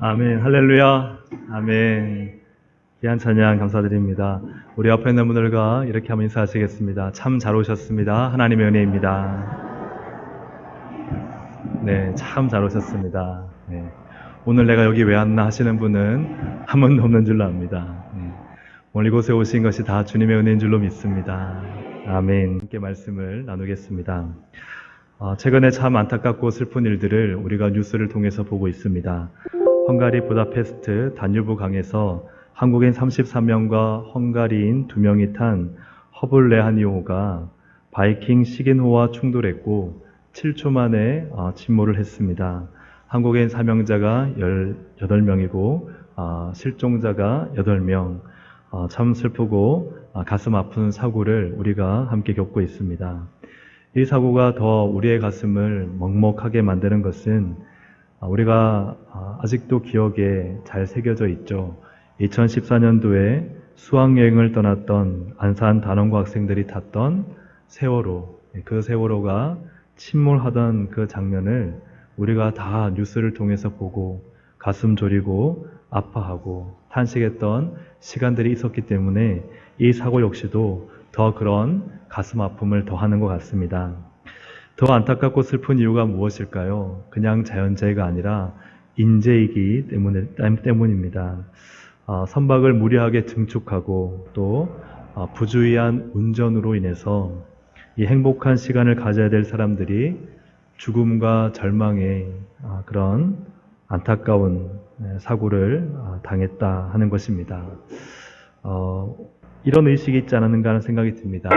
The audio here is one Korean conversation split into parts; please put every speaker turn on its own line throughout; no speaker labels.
아멘, 할렐루야, 아멘. 귀한 찬양 감사드립니다. 우리 앞에 있는 분들과 이렇게 한번 인사하시겠습니다. 참 잘 오셨습니다. 하나님의 은혜입니다. 네, 참 잘 오셨습니다. 네. 오늘 내가 여기 왜 왔나 하시는 분은 한 분도 없는 줄로 압니다. 네. 오늘 이곳에 오신 것이 다 주님의 은혜인 줄로 믿습니다. 아멘. 함께 말씀을 나누겠습니다. 최근에 참 안타깝고 슬픈 일들을 우리가 뉴스를 통해서 보고 있습니다. 헝가리 부다페스트 다뉴브 강에서 한국인 33명과 헝가리인 2명이 탄 허블레하니호가 바이킹 시긴호와 충돌했고 7초 만에 침몰을 했습니다. 한국인 사명자가 18명이고 실종자가 8명. 참 슬프고 가슴 아픈 사고를 우리가 함께 겪고 있습니다. 이 사고가 더 우리의 가슴을 먹먹하게 만드는 것은 우리가 아직도 기억에 잘 새겨져 있죠. 2014년도에 수학여행을 떠났던 안산 단원고 학생들이 탔던 세월호, 그 세월호가 침몰하던 그 장면을 우리가 다 뉴스를 통해서 보고 가슴 졸이고 아파하고 탄식했던 시간들이 있었기 때문에 이 사고 역시도 더 그런 가슴 아픔을 더하는 것 같습니다. 더 안타깝고 슬픈 이유가 무엇일까요? 그냥 자연재해가 아니라 인재이기 때문입니다. 선박을 무리하게 증축하고 또 부주의한 운전으로 인해서 이 행복한 시간을 가져야 될 사람들이 죽음과 절망의 그런 안타까운 사고를 당했다 하는 것입니다. 이런 의식이 있지 않았는가 하는 생각이 듭니다.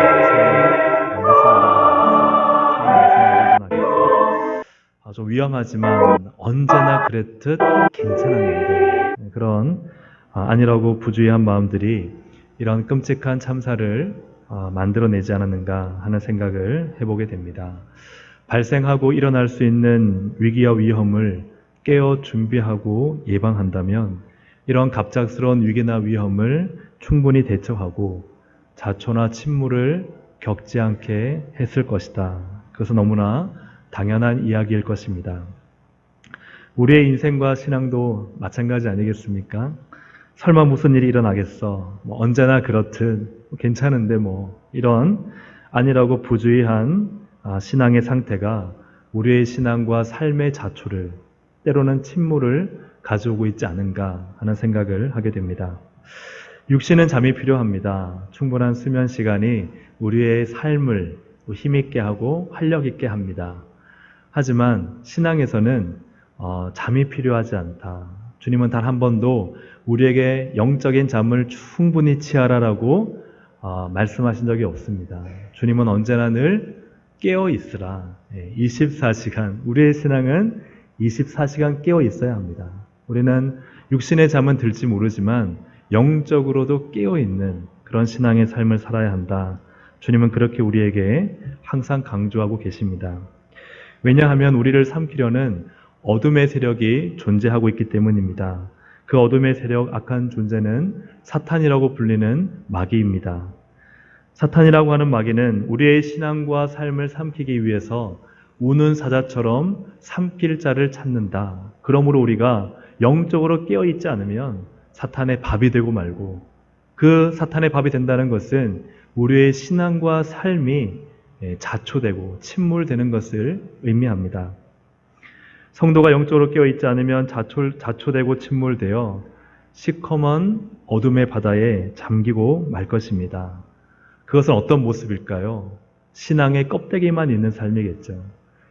좀 위험하지만 언제나 그랬듯 괜찮았는데 그런 아니라고 부주의한 마음들이 이런 끔찍한 참사를 만들어내지 않았는가 하는 생각을 해보게 됩니다. 발생하고 일어날 수 있는 위기와 위험을 깨어 준비하고 예방한다면 이런 갑작스러운 위기나 위험을 충분히 대처하고 자초나 침몰을 겪지 않게 했을 것이다. 그것은 너무나 당연한 이야기일 것입니다. 우리의 인생과 신앙도 마찬가지 아니겠습니까? 설마 무슨 일이 일어나겠어? 언제나 그렇듯 괜찮은데 이런 아니라고 부주의한 신앙의 상태가 우리의 신앙과 삶의 자초를 때로는 침몰을 가져오고 있지 않은가 하는 생각을 하게 됩니다. 육신은 잠이 필요합니다. 충분한 수면 시간이 우리의 삶을 힘있게 하고 활력 있게 합니다. 하지만 신앙에서는 잠이 필요하지 않다. 주님은 단 한 번도 우리에게 영적인 잠을 충분히 취하라라고 말씀하신 적이 없습니다. 주님은 언제나 늘 깨어 있으라. 24시간, 우리의 신앙은 24시간 깨어 있어야 합니다. 우리는 육신의 잠은 들지 모르지만 영적으로도 깨어 있는 그런 신앙의 삶을 살아야 한다. 주님은 그렇게 우리에게 항상 강조하고 계십니다. 왜냐하면 우리를 삼키려는 어둠의 세력이 존재하고 있기 때문입니다. 그 어둠의 세력, 악한 존재는 사탄이라고 불리는 마귀입니다. 사탄이라고 하는 마귀는 우리의 신앙과 삶을 삼키기 위해서 우는 사자처럼 삼킬 자를 찾는다. 그러므로 우리가 영적으로 깨어있지 않으면 사탄의 밥이 되고 말고, 그 사탄의 밥이 된다는 것은 우리의 신앙과 삶이 자초되고 침몰되는 것을 의미합니다. 성도가 영적으로 깨어있지 않으면 자초되고 침몰되어 시커먼 어둠의 바다에 잠기고 말 것입니다. 그것은 어떤 모습일까요? 신앙의 껍데기만 있는 삶이겠죠.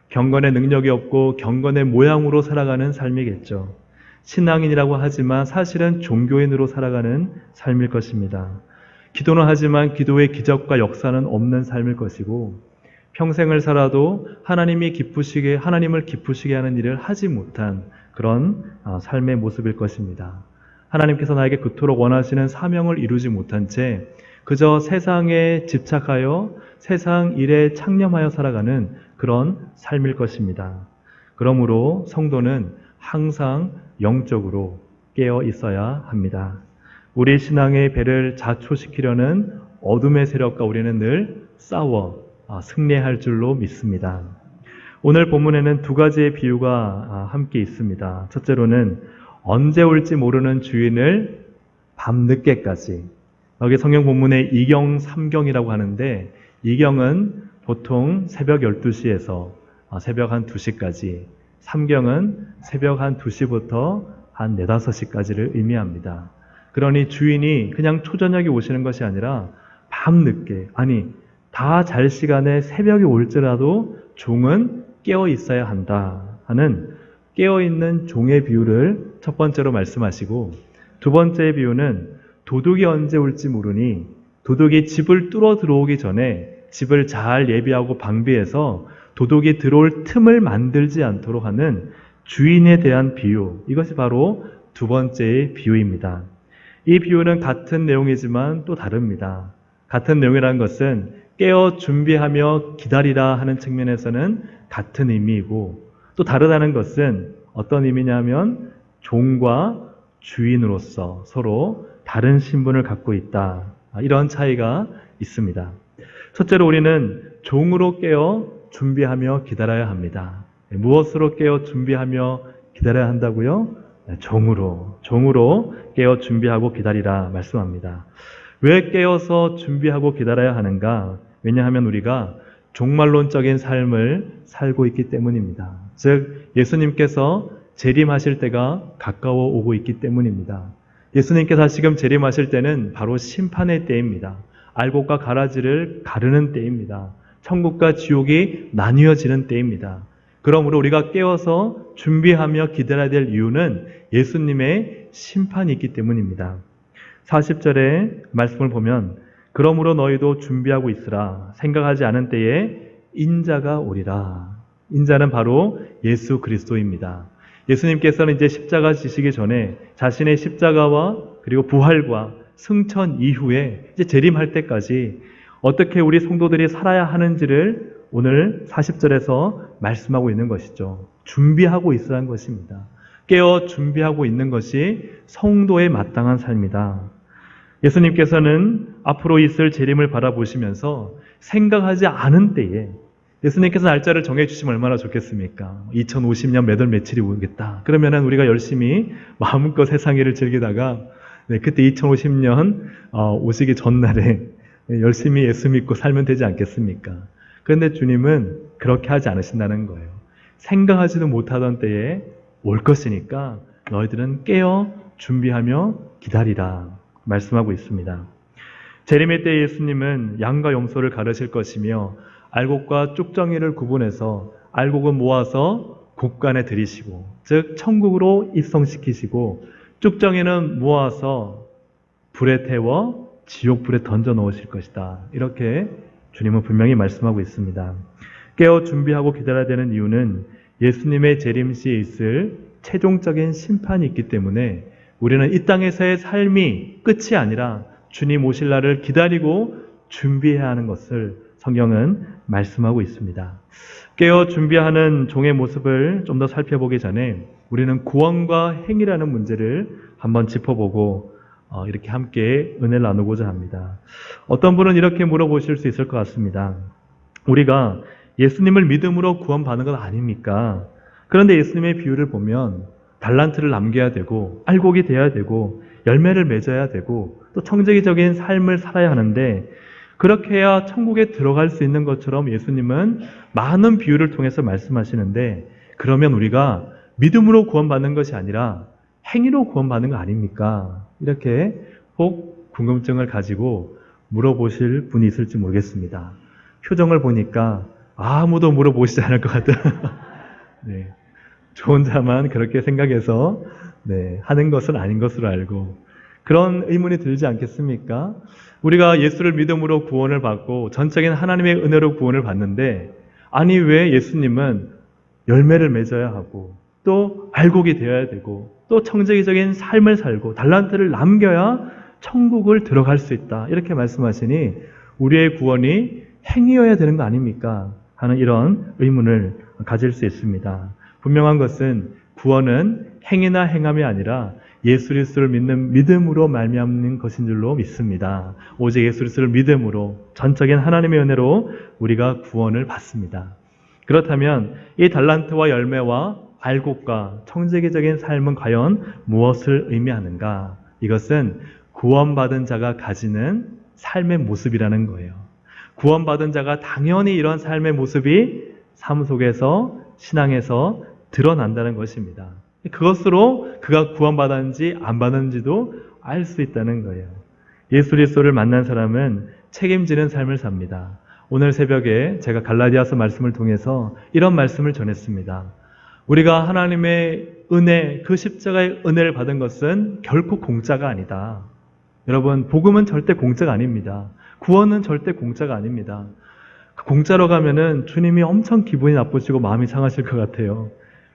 경건의 능력이 없고 경건의 모양으로 살아가는 삶이겠죠. 신앙인이라고 하지만 사실은 종교인으로 살아가는 삶일 것입니다. 기도는 하지만 기도의 기적과 역사는 없는 삶일 것이고, 평생을 살아도 하나님을 기쁘시게 하는 일을 하지 못한 그런 삶의 모습일 것입니다. 하나님께서 나에게 그토록 원하시는 사명을 이루지 못한 채 그저 세상에 집착하여 세상 일에 창념하여 살아가는 그런 삶일 것입니다. 그러므로 성도는 항상 영적으로 깨어 있어야 합니다. 우리 신앙의 배를 자초시키려는 어둠의 세력과 우리는 늘 싸워 승리할 줄로 믿습니다. 오늘 본문에는 두 가지의 비유가 함께 있습니다. 첫째로는 언제 올지 모르는 주인을 밤늦게까지. 여기 성경 본문에 2경, 3경이라고 하는데 2경은 보통 새벽 12시에서 새벽 한 2시까지, 3경은 새벽 한 2시부터 한 4, 5시까지를 의미합니다. 그러니 주인이 그냥 초저녁에 오시는 것이 아니라 밤늦게, 아니 다 잘 시간에 새벽이 올지라도 종은 깨어 있어야 한다 하는 깨어있는 종의 비유를 첫 번째로 말씀하시고, 두 번째 비유는 도둑이 언제 올지 모르니 도둑이 집을 뚫어 들어오기 전에 집을 잘 예비하고 방비해서 도둑이 들어올 틈을 만들지 않도록 하는 주인에 대한 비유, 이것이 바로 두 번째의 비유입니다. 이 비유는 같은 내용이지만 또 다릅니다. 같은 내용이라는 것은 깨어 준비하며 기다리라 하는 측면에서는 같은 의미이고, 또 다르다는 것은 어떤 의미냐면 종과 주인으로서 서로 다른 신분을 갖고 있다, 이런 차이가 있습니다. 첫째로 우리는 종으로 깨어 준비하며 기다려야 합니다. 무엇으로 깨어 준비하며 기다려야 한다고요? 종으로 깨어 준비하고 기다리라 말씀합니다. 왜 깨어서 준비하고 기다려야 하는가? 왜냐하면 우리가 종말론적인 삶을 살고 있기 때문입니다. 즉 예수님께서 재림하실 때가 가까워 오고 있기 때문입니다. 예수님께서 지금 재림하실 때는 바로 심판의 때입니다. 알곡과 가라지를 가르는 때입니다. 천국과 지옥이 나뉘어지는 때입니다. 그러므로 우리가 깨어서 준비하며 기다려야 될 이유는 예수님의 심판이 있기 때문입니다. 40절의 말씀을 보면 그러므로 너희도 준비하고 있으라. 생각하지 않은 때에 인자가 오리라. 인자는 바로 예수 그리스도입니다. 예수님께서는 이제 십자가 지시기 전에 자신의 십자가와 그리고 부활과 승천 이후에 이제 재림할 때까지 어떻게 우리 성도들이 살아야 하는지를 오늘 40절에서 말씀하고 있는 것이죠. 준비하고 있으라는 것입니다. 깨어 준비하고 있는 것이 성도의 마땅한 삶이다. 예수님께서는 앞으로 있을 재림을 바라보시면서 생각하지 않은 때에, 예수님께서 날짜를 정해주시면 얼마나 좋겠습니까? 2050년 몇 월 며칠이 오겠다. 그러면은 우리가 열심히 마음껏 세상 일을 즐기다가 그때 2050년 오시기 전날에 열심히 예수 믿고 살면 되지 않겠습니까? 그런데 주님은 그렇게 하지 않으신다는 거예요. 생각하지도 못하던 때에 올 것이니까 너희들은 깨어 준비하며 기다리라 말씀하고 있습니다. 재림의 때 예수님은 양과 염소를 가르실 것이며 알곡과 쭉정이를 구분해서 알곡은 모아서 곡간에 들이시고, 즉 천국으로 입성시키시고, 쭉정이는 모아서 불에 태워 지옥불에 던져 넣으실 것이다. 이렇게 주님은 분명히 말씀하고 있습니다. 깨어 준비하고 기다려야 되는 이유는 예수님의 재림 시에 있을 최종적인 심판이 있기 때문에 우리는 이 땅에서의 삶이 끝이 아니라 주님 오실 날을 기다리고 준비해야 하는 것을 성경은 말씀하고 있습니다. 깨어 준비하는 종의 모습을 좀 더 살펴보기 전에 우리는 구원과 행위라는 문제를 한번 짚어보고 이렇게 함께 은혜를 나누고자 합니다. 어떤 분은 이렇게 물어보실 수 있을 것 같습니다. 우리가 예수님을 믿음으로 구원받는 것 아닙니까? 그런데 예수님의 비유를 보면 달란트를 남겨야 되고 알곡이 되어야 되고 열매를 맺어야 되고 또 청지기적인 삶을 살아야 하는데, 그렇게 해야 천국에 들어갈 수 있는 것처럼 예수님은 많은 비유를 통해서 말씀하시는데, 그러면 우리가 믿음으로 구원받는 것이 아니라 행위로 구원받는 거 아닙니까? 이렇게 혹 궁금증을 가지고 물어보실 분이 있을지 모르겠습니다. 표정을 보니까 아무도 물어보시지 않을 것 같아요. 네. 저 혼자만 그렇게 생각해서 하는 것은 아닌 것으로 알고, 그런 의문이 들지 않겠습니까? 우리가 예수를 믿음으로 구원을 받고 전적인 하나님의 은혜로 구원을 받는데, 아니 왜 예수님은 열매를 맺어야 하고 또 알곡이 되어야 되고 또 청지기적인 삶을 살고 달란트를 남겨야 천국을 들어갈 수 있다, 이렇게 말씀하시니 우리의 구원이 행위여야 되는 거 아닙니까? 하는 이런 의문을 가질 수 있습니다. 분명한 것은 구원은 행위나 행함이 아니라 예수 그리스도를 믿는 믿음으로 말미암는 것인 줄로 믿습니다. 오직 예수 그리스도를 믿음으로 전적인 하나님의 은혜로 우리가 구원을 받습니다. 그렇다면 이 달란트와 열매와 알곡과 청지기적인 삶은 과연 무엇을 의미하는가? 이것은 구원받은 자가 가지는 삶의 모습이라는 거예요. 구원받은 자가 당연히 이런 삶의 모습이 삶 속에서, 신앙에서 드러난다는 것입니다. 그것으로 그가 구원받았는지 안 받았는지도 알 수 있다는 거예요. 예수 그리스도를 만난 사람은 책임지는 삶을 삽니다. 오늘 새벽에 제가 갈라디아서 말씀을 통해서 이런 말씀을 전했습니다. 우리가 하나님의 은혜, 그 십자가의 은혜를 받은 것은 결코 공짜가 아니다. 여러분, 복음은 절대 공짜가 아닙니다. 구원은 절대 공짜가 아닙니다. 공짜로 가면은 주님이 엄청 기분이 나쁘시고 마음이 상하실 것 같아요.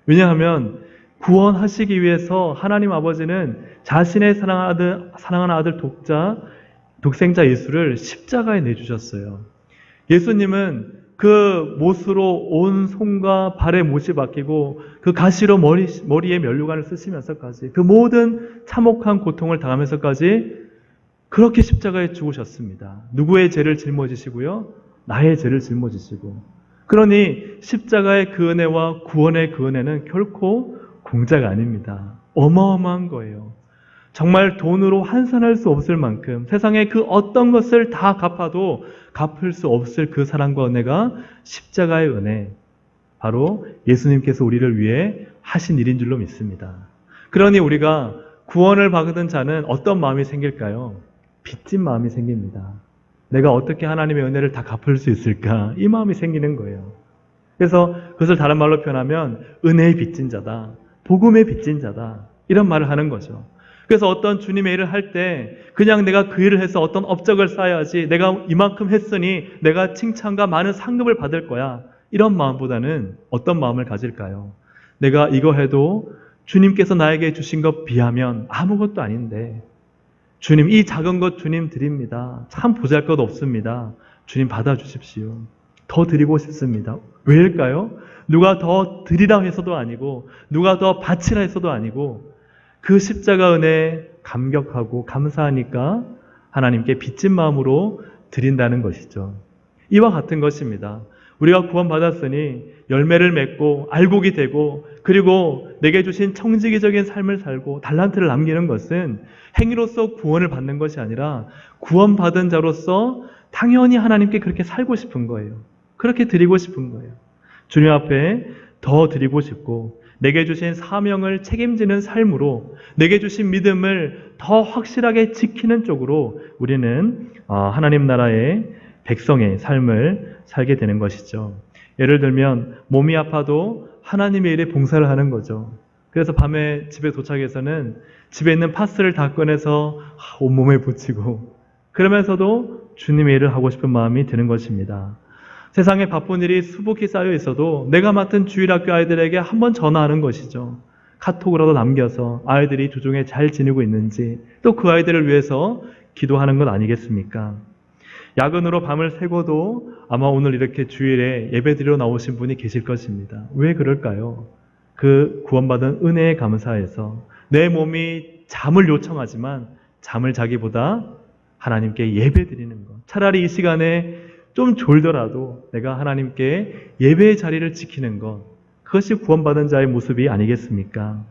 왜냐하면 구원하시기 위해서 하나님 아버지는 자신의 사랑하는 아들 독생자 예수를 십자가에 내주셨어요. 예수님은 그 못으로 온 손과 발에 못이 박히고 그 가시로 머리에 면류관을 쓰시면서까지 그 모든 참혹한 고통을 당하면서까지 그렇게 십자가에 죽으셨습니다. 누구의 죄를 짊어지시고요? 나의 죄를 짊어지시고. 그러니 십자가의 그 은혜와 구원의 그 은혜는 결코 공짜가 아닙니다. 어마어마한 거예요. 정말 돈으로 환산할 수 없을 만큼 세상의 그 어떤 것을 다 갚아도 갚을 수 없을 그 사랑과 은혜가 십자가의 은혜, 바로 예수님께서 우리를 위해 하신 일인 줄로 믿습니다. 그러니 우리가 구원을 받은 자는 어떤 마음이 생길까요? 빚진 마음이 생깁니다. 내가 어떻게 하나님의 은혜를 다 갚을 수 있을까? 이 마음이 생기는 거예요. 그래서 그것을 다른 말로 표현하면 은혜의 빚진 자다, 복음의 빚진 자다, 이런 말을 하는 거죠. 그래서 어떤 주님의 일을 할 때 그냥 내가 그 일을 해서 어떤 업적을 쌓아야지, 내가 이만큼 했으니 내가 칭찬과 많은 상급을 받을 거야, 이런 마음보다는 어떤 마음을 가질까요? 내가 이거 해도 주님께서 나에게 주신 것 비하면 아무것도 아닌데, 주님, 이 작은 것 주님 드립니다. 참 보잘것 없습니다. 주님 받아주십시오. 더 드리고 싶습니다. 왜일까요? 누가 더 드리라 해서도 아니고, 누가 더 바치라 해서도 아니고, 그 십자가 은혜에 감격하고 감사하니까 하나님께 빚진 마음으로 드린다는 것이죠. 이와 같은 것입니다. 우리가 구원받았으니 열매를 맺고 알곡이 되고, 그리고 내게 주신 청지기적인 삶을 살고 달란트를 남기는 것은 행위로서 구원을 받는 것이 아니라 구원받은 자로서 당연히 하나님께 그렇게 살고 싶은 거예요. 그렇게 드리고 싶은 거예요. 주님 앞에 더 드리고 싶고, 내게 주신 사명을 책임지는 삶으로, 내게 주신 믿음을 더 확실하게 지키는 쪽으로 우리는 하나님 나라의 백성의 삶을 살게 되는 것이죠. 예를 들면 몸이 아파도 하나님의 일에 봉사를 하는 거죠. 그래서 밤에 집에 도착해서는 집에 있는 파스를 다 꺼내서 온몸에 붙이고, 그러면서도 주님의 일을 하고 싶은 마음이 드는 것입니다. 세상에 바쁜 일이 수북히 쌓여 있어도 내가 맡은 주일학교 아이들에게 한번 전화하는 것이죠. 카톡으로도 남겨서 아이들이 주중에 잘 지내고 있는지, 또 그 아이들을 위해서 기도하는 것 아니겠습니까? 야근으로 밤을 새고도 아마 오늘 이렇게 주일에 예배드리러 나오신 분이 계실 것입니다. 왜 그럴까요? 그 구원받은 은혜에 감사해서 내 몸이 잠을 요청하지만 잠을 자기보다 하나님께 예배드리는 것, 차라리 이 시간에 좀 졸더라도 내가 하나님께 예배의 자리를 지키는 것, 그것이 구원받은 자의 모습이 아니겠습니까?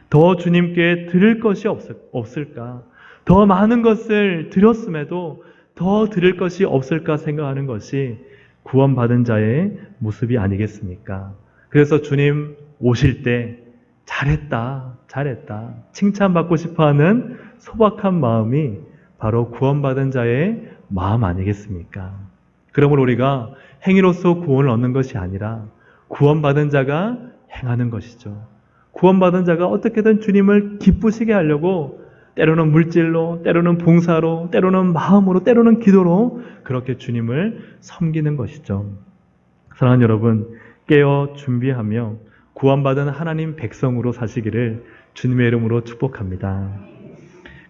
더 주님께 드릴 것이 없을까? 더 많은 것을 드렸음에도 더 드릴 것이 없을까 생각하는 것이 구원받은 자의 모습이 아니겠습니까? 그래서 주님 오실 때 잘했다, 잘했다, 칭찬받고 싶어하는 소박한 마음이 바로 구원받은 자의 마음 아니겠습니까? 그러므로 우리가 행위로서 구원을 얻는 것이 아니라 구원받은 자가 행하는 것이죠. 구원받은 자가 어떻게든 주님을 기쁘시게 하려고 때로는 물질로, 때로는 봉사로, 때로는 마음으로, 때로는 기도로 그렇게 주님을 섬기는 것이죠. 사랑하는 여러분, 깨어 준비하며 구원받은 하나님 백성으로 사시기를 주님의 이름으로 축복합니다.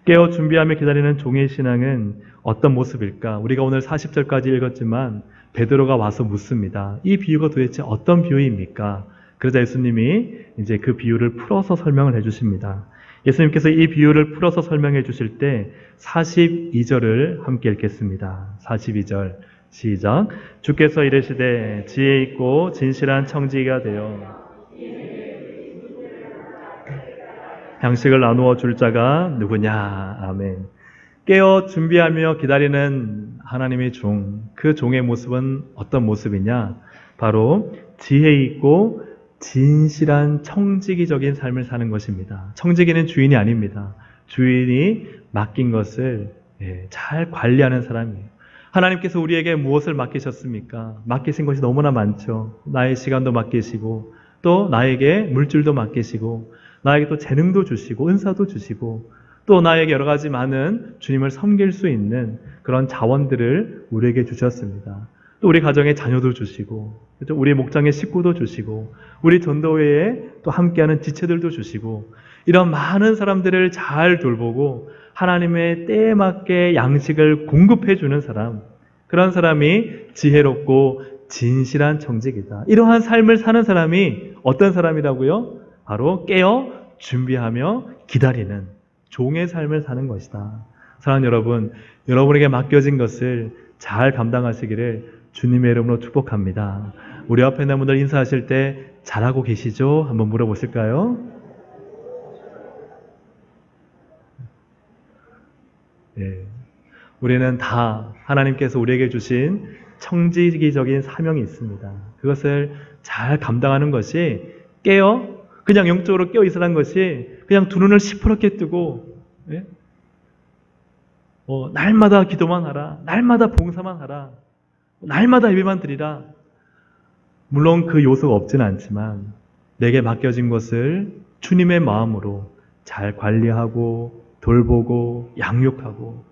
깨어 준비하며 기다리는 종의 신앙은 어떤 모습일까? 우리가 오늘 40절까지 읽었지만 베드로가 와서 묻습니다. 이 비유가 도대체 어떤 비유입니까? 그러자 예수님이 이제 그 비유를 풀어서 설명을 해주십니다. 예수님께서 이 비유를 풀어서 설명해 주실 때 42절을 함께 읽겠습니다. 42절 시작. 주께서 이르시되 지혜 있고 진실한 청지기가 되어 양식을 나누어 줄 자가 누구냐? 아멘. 깨어 준비하며 기다리는 하나님의 종, 그 종의 모습은 어떤 모습이냐? 바로 지혜 있고 진실한 청지기적인 삶을 사는 것입니다. 청지기는 주인이 아닙니다. 주인이 맡긴 것을 잘 관리하는 사람이에요. 하나님께서 우리에게 무엇을 맡기셨습니까? 맡기신 것이 너무나 많죠. 나의 시간도 맡기시고 또 나에게 물질도 맡기시고 나에게 또 재능도 주시고 은사도 주시고 또 나에게 여러 가지 많은 주님을 섬길 수 있는 그런 자원들을 우리에게 주셨습니다. 또 우리 가정에 자녀도 주시고 우리 목장의 식구도 주시고 우리 전도회에 또 함께하는 지체들도 주시고 이런 많은 사람들을 잘 돌보고 하나님의 때에 맞게 양식을 공급해 주는 사람, 그런 사람이 지혜롭고 진실한 청지기다. 이러한 삶을 사는 사람이 어떤 사람이라고요? 바로 깨어 준비하며 기다리는 종의 삶을 사는 것이다. 사랑하는 여러분, 여러분에게 맡겨진 것을 잘 감당하시기를 주님의 이름으로 축복합니다. 우리 앞에 있는 분들 인사하실 때 잘하고 계시죠? 한번 물어보실까요? 네. 우리는 다 하나님께서 우리에게 주신 청지기적인 사명이 있습니다. 그것을 잘 감당하는 것이 그냥 영적으로 깨어 있으라는 것이 그냥 두 눈을 시퍼렇게 뜨고 날마다 기도만 하라, 날마다 봉사만 하라, 날마다 예배만 드리라. 물론 그 요소가 없지는 않지만 내게 맡겨진 것을 주님의 마음으로 잘 관리하고 돌보고 양육하고,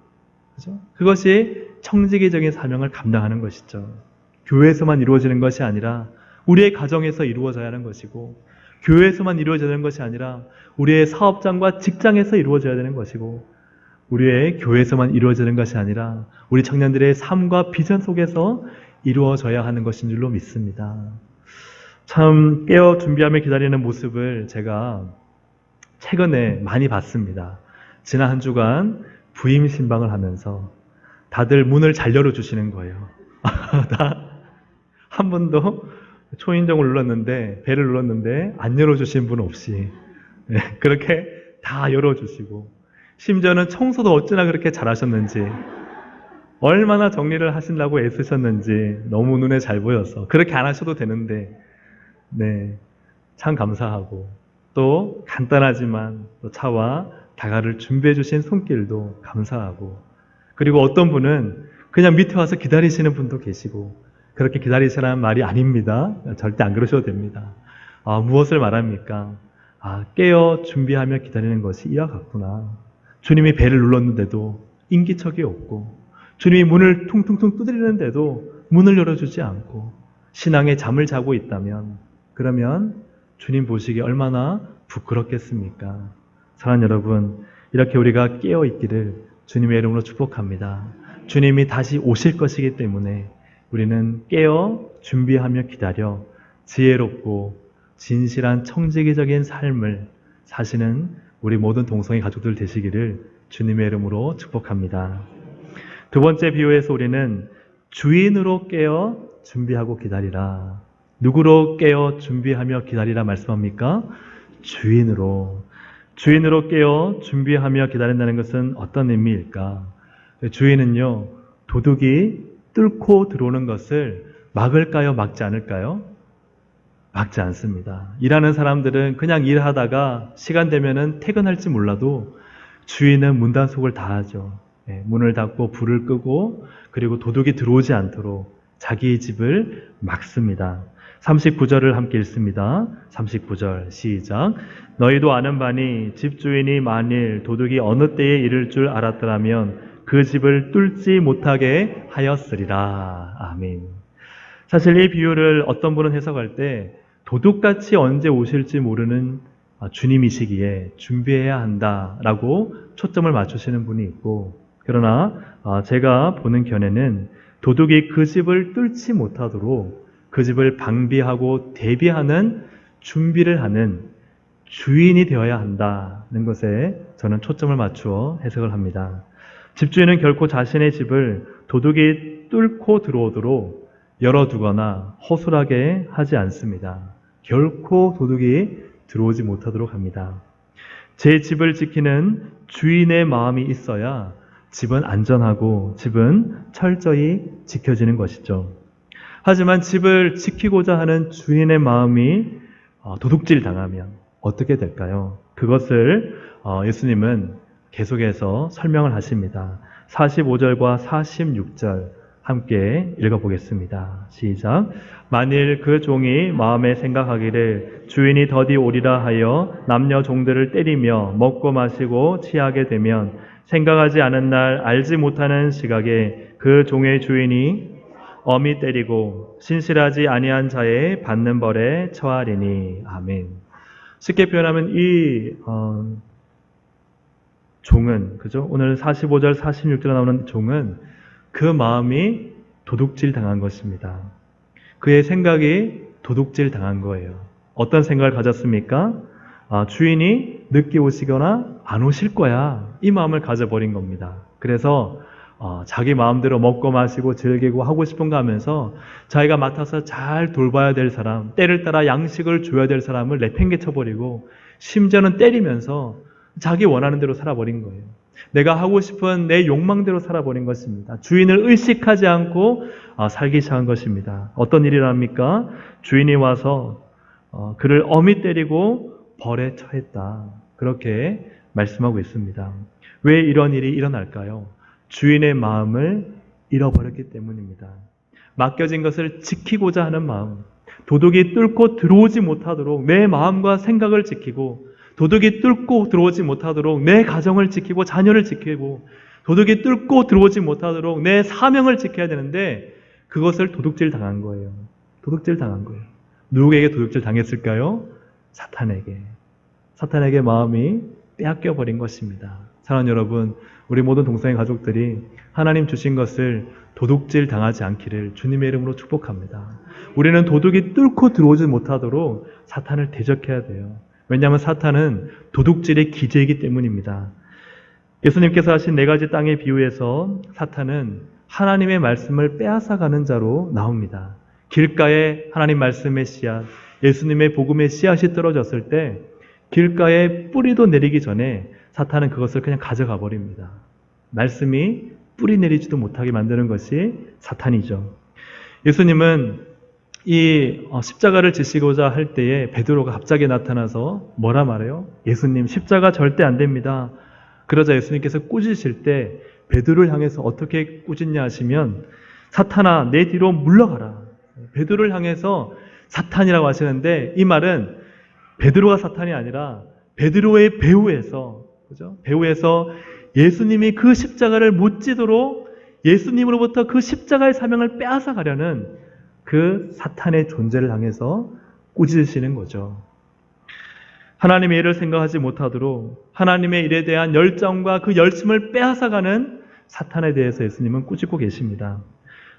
그죠? 그것이 청지기적인 사명을 감당하는 것이죠. 교회에서만 이루어지는 것이 아니라 우리의 가정에서 이루어져야 하는 것이고, 교회에서만 이루어져야 하는 것이 아니라 우리의 사업장과 직장에서 이루어져야 되는 것이고, 우리의 교회에서만 이루어지는 것이 아니라 우리 청년들의 삶과 비전 속에서 이루어져야 하는 것인 줄로 믿습니다. 참 깨어 준비하며 기다리는 모습을 제가 최근에 많이 봤습니다. 지난 한 주간 부임 신방을 하면서 다들 문을 잘 열어주시는 거예요. 한 번도 초인종을 눌렀는데, 벨을 눌렀는데 안 열어주신 분 없이 그렇게 다 열어주시고, 심지어는 청소도 어찌나 그렇게 잘하셨는지, 얼마나 정리를 하시려고 애쓰셨는지 너무 눈에 잘 보여서 그렇게 안 하셔도 되는데 참 감사하고, 또 간단하지만 또 차와 다가를 준비해 주신 손길도 감사하고, 그리고 어떤 분은 그냥 밑에 와서 기다리시는 분도 계시고, 그렇게 기다리시라는 말이 아닙니다. 절대 안 그러셔도 됩니다. 무엇을 말합니까? 깨어 준비하며 기다리는 것이 이와 같구나. 주님이 배를 눌렀는데도 인기척이 없고, 주님이 문을 퉁퉁퉁 두드리는데도 문을 열어주지 않고 신앙에 잠을 자고 있다면, 그러면 주님 보시기에 얼마나 부끄럽겠습니까? 사랑하는 여러분, 이렇게 우리가 깨어 있기를 주님의 이름으로 축복합니다. 주님이 다시 오실 것이기 때문에 우리는 깨어 준비하며 기다려 지혜롭고 진실한 청지기적인 삶을 사시는 우리 모든 동성애 가족들 되시기를 주님의 이름으로 축복합니다. 두 번째 비유에서 우리는 주인으로 깨어 준비하고 기다리라. 누구로 깨어 준비하며 기다리라 말씀합니까? 주인으로. 주인으로 깨어 준비하며 기다린다는 것은 어떤 의미일까? 주인은요, 도둑이 뚫고 들어오는 것을 막을까요? 막지 않을까요? 막지 않습니다. 일하는 사람들은 그냥 일하다가 시간 되면은 퇴근할지 몰라도 주인은 문단속을 다 하죠. 문을 닫고 불을 끄고, 그리고 도둑이 들어오지 않도록 자기의 집을 막습니다. 39절을 함께 읽습니다. 39절 시작. 너희도 아는 바니 집주인이 만일 도둑이 어느 때에 이를 줄 알았더라면 그 집을 뚫지 못하게 하였으리라. 아멘. 사실 이 비유를 어떤 분은 해석할 때 도둑같이 언제 오실지 모르는 주님이시기에 준비해야 한다라고 초점을 맞추시는 분이 있고, 그러나 제가 보는 견해는 도둑이 그 집을 뚫지 못하도록 그 집을 방비하고 대비하는 준비를 하는 주인이 되어야 한다는 것에 저는 초점을 맞추어 해석을 합니다. 집주인은 결코 자신의 집을 도둑이 뚫고 들어오도록 열어두거나 허술하게 하지 않습니다. 결코 도둑이 들어오지 못하도록 합니다. 제 집을 지키는 주인의 마음이 있어야 집은 안전하고 집은 철저히 지켜지는 것이죠. 하지만 집을 지키고자 하는 주인의 마음이 도둑질 당하면 어떻게 될까요? 그것을 예수님은 계속해서 설명을 하십니다. 45절과 46절 함께 읽어보겠습니다. 시작. 만일 그 종이 마음에 생각하기를 주인이 더디 오리라 하여 남녀 종들을 때리며 먹고 마시고 취하게 되면 생각하지 않은 날 알지 못하는 시각에 그 종의 주인이 엄히 때리고 신실하지 아니한 자의 받는 벌에 처하리니. 아멘. 쉽게 표현하면 이 종은, 그죠? 오늘 45절 46절에 나오는 종은 그 마음이 도둑질 당한 것입니다. 그의 생각이 도둑질 당한 거예요. 어떤 생각을 가졌습니까? 주인이 늦게 오시거나 안 오실 거야. 이 마음을 가져버린 겁니다. 그래서 자기 마음대로 먹고 마시고 즐기고 하고 싶은 거 하면서 자기가 맡아서 잘 돌봐야 될 사람, 때를 따라 양식을 줘야 될 사람을 내팽개쳐버리고 심지어는 때리면서 자기 원하는 대로 살아버린 거예요. 내가 하고 싶은 내 욕망대로 살아버린 것입니다. 주인을 의식하지 않고 살기 시작한 것입니다. 어떤 일이랍니까? 주인이 와서 그를 엄히 때리고 벌에 처했다. 그렇게 말씀하고 있습니다. 왜 이런 일이 일어날까요? 주인의 마음을 잃어버렸기 때문입니다. 맡겨진 것을 지키고자 하는 마음, 도둑이 뚫고 들어오지 못하도록 내 마음과 생각을 지키고, 도둑이 뚫고 들어오지 못하도록 내 가정을 지키고 자녀를 지키고, 도둑이 뚫고 들어오지 못하도록 내 사명을 지켜야 되는데 그것을 도둑질 당한 거예요. 도둑질 당한 거예요. 누구에게 도둑질 당했을까요? 사탄에게 마음이 빼앗겨 버린 것입니다. 사랑하는 여러분, 우리 모든 동성애 가족들이 하나님 주신 것을 도둑질 당하지 않기를 주님의 이름으로 축복합니다. 우리는 도둑이 뚫고 들어오지 못하도록 사탄을 대적해야 돼요. 왜냐하면 사탄은 도둑질의 기재이기 때문입니다. 예수님께서 하신 4가지 땅의 비유에서 사탄은 하나님의 말씀을 빼앗아가는 자로 나옵니다. 길가에 하나님 말씀의 씨앗, 예수님의 복음의 씨앗이 떨어졌을 때 길가에 뿌리도 내리기 전에 사탄은 그것을 그냥 가져가 버립니다. 말씀이 뿌리 내리지도 못하게 만드는 것이 사탄이죠. 예수님은 이 십자가를 지시고자 할 때에 베드로가 갑자기 나타나서 뭐라 말해요? 예수님, 십자가 절대 안 됩니다. 그러자 예수님께서 꾸짖으실 때 베드로를 향해서 어떻게 꾸짖냐 하시면, 사탄아 내 뒤로 물러가라. 베드로를 향해서 사탄이라고 하시는데, 이 말은 베드로가 사탄이 아니라 베드로의 배후에서, 그죠? 배후에서 예수님이 그 십자가를 못 지도록 예수님으로부터 그 십자가의 사명을 빼앗아 가려는 그 사탄의 존재를 향해서 꾸짖으시는 거죠. 하나님의 일을 생각하지 못하도록 하나님의 일에 대한 열정과 그 열심을 빼앗아가는 사탄에 대해서 예수님은 꾸짖고 계십니다.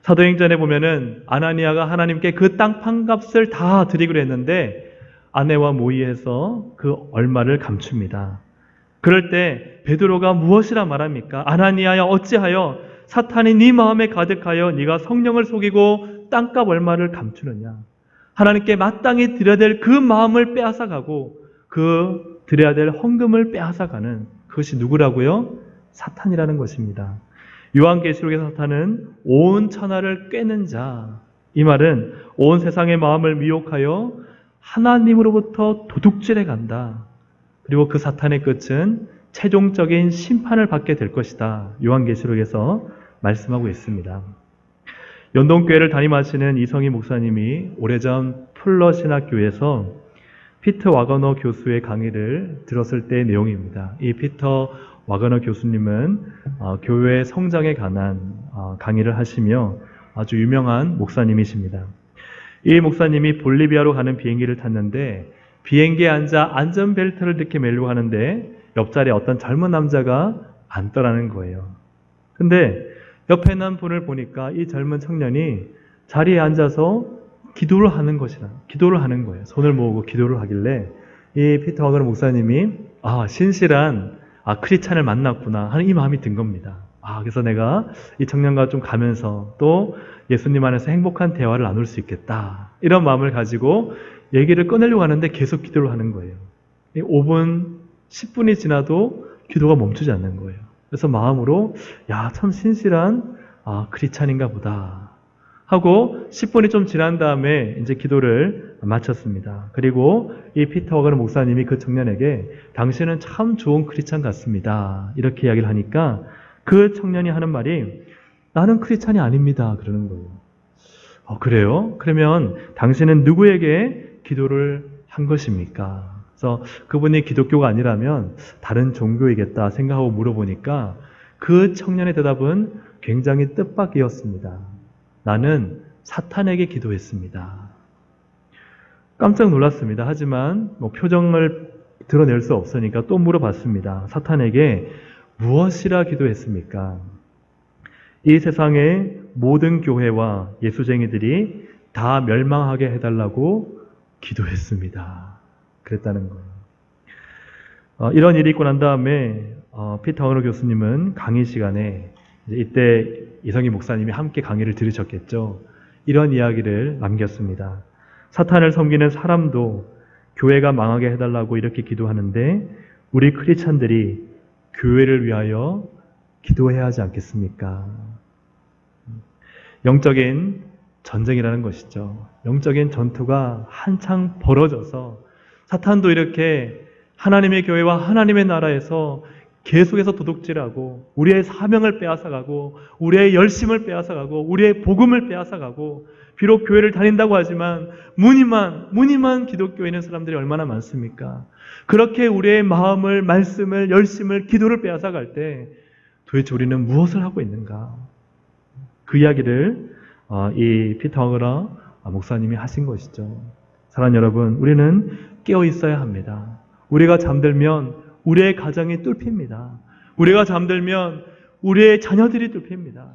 사도행전에 보면은 아나니아가 하나님께 그 땅 판값을 다 드리기로 했는데 아내와 모의해서 그 얼마를 감춥니다. 그럴 때 베드로가 무엇이라 말합니까? 아나니아야 어찌하여 사탄이 네 마음에 가득하여 네가 성령을 속이고 땅값 얼마를 감추느냐. 하나님께 마땅히 드려야 될 그 마음을 빼앗아가고 그 드려야 될 헌금을 빼앗아가는 그것이 누구라고요? 사탄이라는 것입니다. 요한계시록의 사탄은 온 천하를 꿰는 자. 이 말은 온 세상의 마음을 미혹하여 하나님으로부터 도둑질해 간다. 그리고 그 사탄의 끝은 최종적인 심판을 받게 될 것이다. 요한계시록에서 말씀하고 있습니다. 연동교회를 담임하시는 이성희 목사님이 오래전 풀러 신학교에서 피터 와거너 교수의 강의를 들었을 때의 내용입니다. 이 피터 와거너 교수님은 교회 성장에 관한 강의를 하시며 아주 유명한 목사님이십니다. 이 목사님이 볼리비아로 가는 비행기를 탔는데 비행기에 앉아 안전벨트를 이렇게 매려고 하는데 옆자리에 어떤 젊은 남자가 앉더라는 거예요. 근데 옆에 있는 분을 보니까 이 젊은 청년이 자리에 앉아서 기도를 하는 거예요. 손을 모으고 기도를 하길래 이 피터 와거너 목사님이 신실한 크리스찬을 만났구나 하는 이 마음이 든 겁니다. 그래서 내가 이 청년과 좀 가면서 또 예수님 안에서 행복한 대화를 나눌 수 있겠다. 이런 마음을 가지고 얘기를 꺼내려고 하는데 계속 기도를 하는 거예요. 5분, 10분이 지나도 기도가 멈추지 않는 거예요. 그래서 마음으로 참 신실한 크리스찬인가 보다 하고 10분이 좀 지난 다음에 이제 기도를 마쳤습니다. 그리고 이 피터 워거너 목사님이 그 청년에게 당신은 참 좋은 크리스찬 같습니다. 이렇게 이야기를 하니까 그 청년이 하는 말이 나는 크리스찬이 아닙니다. 그러는 거예요. 그래요? 그러면 당신은 누구에게 기도를 한 것입니까? 그래서 그분이 기독교가 아니라면 다른 종교이겠다 생각하고 물어보니까 그 청년의 대답은 굉장히 뜻밖이었습니다. 나는 사탄에게 기도했습니다. 깜짝 놀랐습니다. 하지만 표정을 드러낼 수 없으니까 또 물어봤습니다. 사탄에게 무엇이라 기도했습니까? 이 세상의 모든 교회와 예수쟁이들이 다 멸망하게 해달라고 기도했습니다. 그랬다는 거예요. 이런 일이 있고 난 다음에 피터 워거너 교수님은 강의 시간에 이때 이성희 목사님이 함께 강의를 들으셨겠죠. 이런 이야기를 남겼습니다. 사탄을 섬기는 사람도 교회가 망하게 해달라고 이렇게 기도하는데 우리 크리스찬들이 교회를 위하여 기도해야 하지 않겠습니까? 영적인 전쟁이라는 것이죠. 영적인 전투가 한창 벌어져서 사탄도 이렇게 하나님의 교회와 하나님의 나라에서 계속해서 도둑질하고 우리의 사명을 빼앗아가고 우리의 열심을 빼앗아가고 우리의 복음을 빼앗아가고 비록 교회를 다닌다고 하지만 무늬만 기독교에 있는 사람들이 얼마나 많습니까? 그렇게 우리의 마음을, 말씀을, 열심을, 기도를 빼앗아갈 때 도대체 우리는 무엇을 하고 있는가? 그 이야기를 이 피터 워거너 목사님이 하신 것이죠. 사랑하는 여러분, 우리는 깨어 있어야 합니다. 우리가 잠들면 우리의 가정이 뚫힙니다. 우리가 잠들면 우리의 자녀들이 뚫힙니다.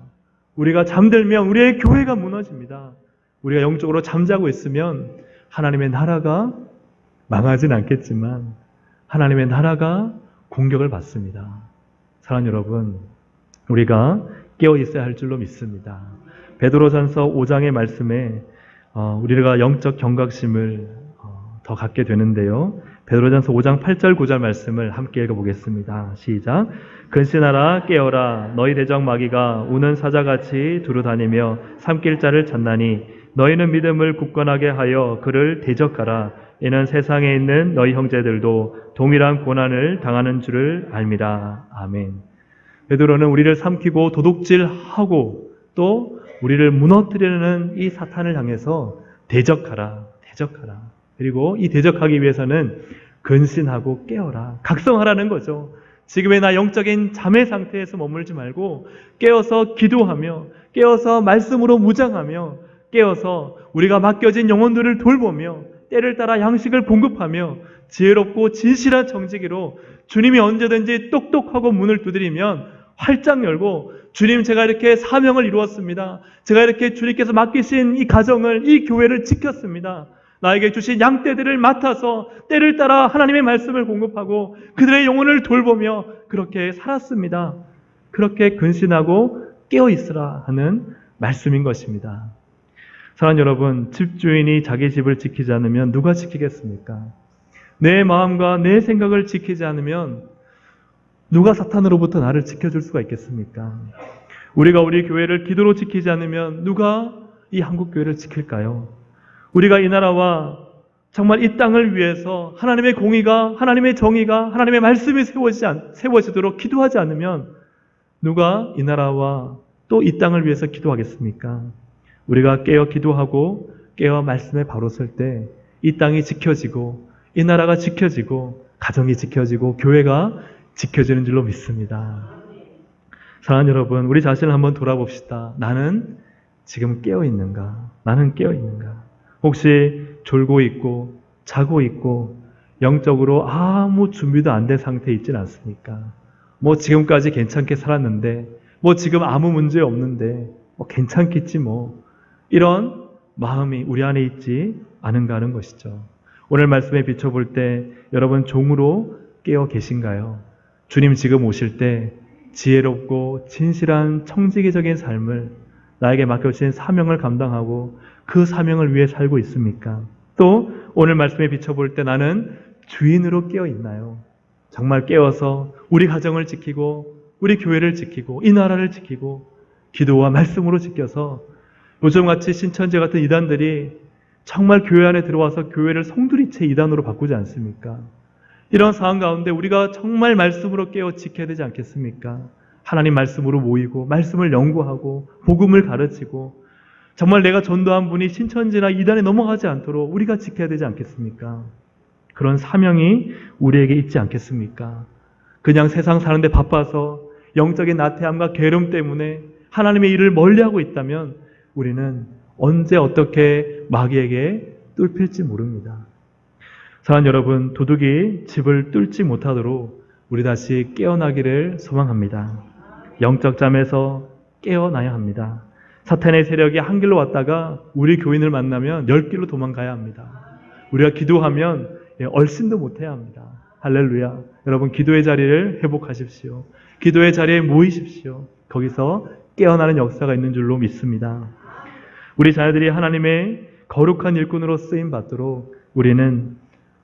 우리가 잠들면 우리의 교회가 무너집니다. 우리가 영적으로 잠자고 있으면 하나님의 나라가 망하진 않겠지만 하나님의 나라가 공격을 받습니다. 사랑하는 여러분, 우리가 깨어 있어야 할 줄로 믿습니다. 베드로전서 5장의 말씀에 우리가 영적 경각심을 더 갖게 되는데요. 베드로전서 5장 8절 9절 말씀을 함께 읽어보겠습니다. 시작. 근신하라 깨어라 너희 대적 마귀가 우는 사자같이 두루다니며 삼킬 자를 찾나니 너희는 믿음을 굳건하게 하여 그를 대적하라. 이는 세상에 있는 너희 형제들도 동일한 고난을 당하는 줄을 알미라. 아멘. 베드로는 우리를 삼키고 도둑질하고 또 우리를 무너뜨리는 이 사탄을 향해서 대적하라. 그리고 이 대적하기 위해서는 근신하고 깨어라. 각성하라는 거죠. 지금의 나 영적인 잠의 상태에서 머물지 말고 깨어서 기도하며 깨어서 말씀으로 무장하며 깨어서 우리가 맡겨진 영혼들을 돌보며 때를 따라 양식을 공급하며 지혜롭고 진실한 정직으로 주님이 언제든지 똑똑하고 문을 두드리면 활짝 열고 주님 제가 이렇게 사명을 이루었습니다. 제가 이렇게 주님께서 맡기신 이 가정을 이 교회를 지켰습니다. 나에게 주신 양떼들을 맡아서 때를 따라 하나님의 말씀을 공급하고 그들의 영혼을 돌보며 그렇게 살았습니다. 그렇게 근신하고 깨어있으라 하는 말씀인 것입니다. 사랑하는 여러분, 집주인이 자기 집을 지키지 않으면 누가 지키겠습니까? 내 마음과 내 생각을 지키지 않으면 누가 사탄으로부터 나를 지켜줄 수가 있겠습니까? 우리가 우리 교회를 기도로 지키지 않으면 누가 이 한국교회를 지킬까요? 우리가 이 나라와 정말 이 땅을 위해서 하나님의 공의가, 하나님의 정의가, 하나님의 말씀이 세워지도록 기도하지 않으면 누가 이 나라와 또 이 땅을 위해서 기도하겠습니까? 우리가 깨어 기도하고 깨어 말씀에 바로 설 때 이 땅이 지켜지고 이 나라가 지켜지고 가정이 지켜지고 교회가 지켜지는 줄로 믿습니다. 사랑하는 여러분, 우리 자신을 한번 돌아봅시다. 나는 지금 깨어 있는가? 나는 깨어 있는가? 혹시 졸고 있고 자고 있고 영적으로 아무 준비도 안 된 상태에 있지는 않습니까? 지금까지 괜찮게 살았는데 지금 아무 문제 없는데 괜찮겠지 이런 마음이 우리 안에 있지 않은가 하는 것이죠. 오늘 말씀에 비춰볼 때 여러분 종으로 깨어 계신가요? 주님 지금 오실 때 지혜롭고 진실한 청지기적인 삶을 나에게 맡겨주신 사명을 감당하고 그 사명을 위해 살고 있습니까? 또 오늘 말씀에 비춰볼 때 나는 주인으로 깨어 있나요? 정말 깨어서 우리 가정을 지키고 우리 교회를 지키고 이 나라를 지키고 기도와 말씀으로 지켜서 요즘같이 신천지 같은 이단들이 정말 교회 안에 들어와서 교회를 송두리째 이단으로 바꾸지 않습니까? 이런 상황 가운데 우리가 정말 말씀으로 깨어 지켜야 되지 않겠습니까? 하나님 말씀으로 모이고 말씀을 연구하고 복음을 가르치고 정말 내가 전도한 분이 신천지나 이단에 넘어가지 않도록 우리가 지켜야 되지 않겠습니까? 그런 사명이 우리에게 있지 않겠습니까? 그냥 세상 사는데 바빠서 영적인 나태함과 게으름 때문에 하나님의 일을 멀리하고 있다면 우리는 언제 어떻게 마귀에게 뚫힐지 모릅니다. 사랑하는 여러분, 도둑이 집을 뚫지 못하도록 우리 다시 깨어나기를 소망합니다. 영적 잠에서 깨어나야 합니다. 사탄의 세력이 한 길로 왔다가 우리 교인을 만나면 10길로 도망가야 합니다. 우리가 기도하면 얼씬도 못해야 합니다. 할렐루야. 여러분, 기도의 자리를 회복하십시오. 기도의 자리에 모이십시오. 거기서 깨어나는 역사가 있는 줄로 믿습니다. 우리 자녀들이 하나님의 거룩한 일꾼으로 쓰임 받도록 우리는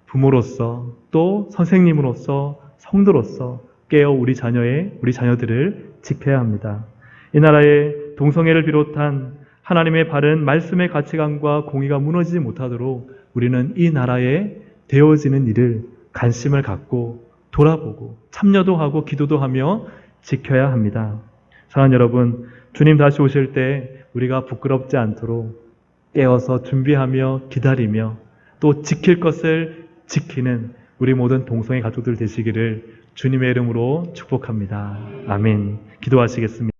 부모로서 또 선생님으로서 성도로서 깨어 우리 자녀들을 지켜야 합니다. 이 나라의 동성애를 비롯한 하나님의 바른 말씀의 가치관과 공의가 무너지지 못하도록 우리는 이 나라에 되어지는 일을 관심을 갖고 돌아보고 참여도 하고 기도도 하며 지켜야 합니다. 사랑하는 여러분, 주님 다시 오실 때 우리가 부끄럽지 않도록 깨어서 준비하며 기다리며 또 지킬 것을 지키는 우리 모든 동성애 가족들 되시기를 주님의 이름으로 축복합니다. 아멘. 기도하시겠습니다.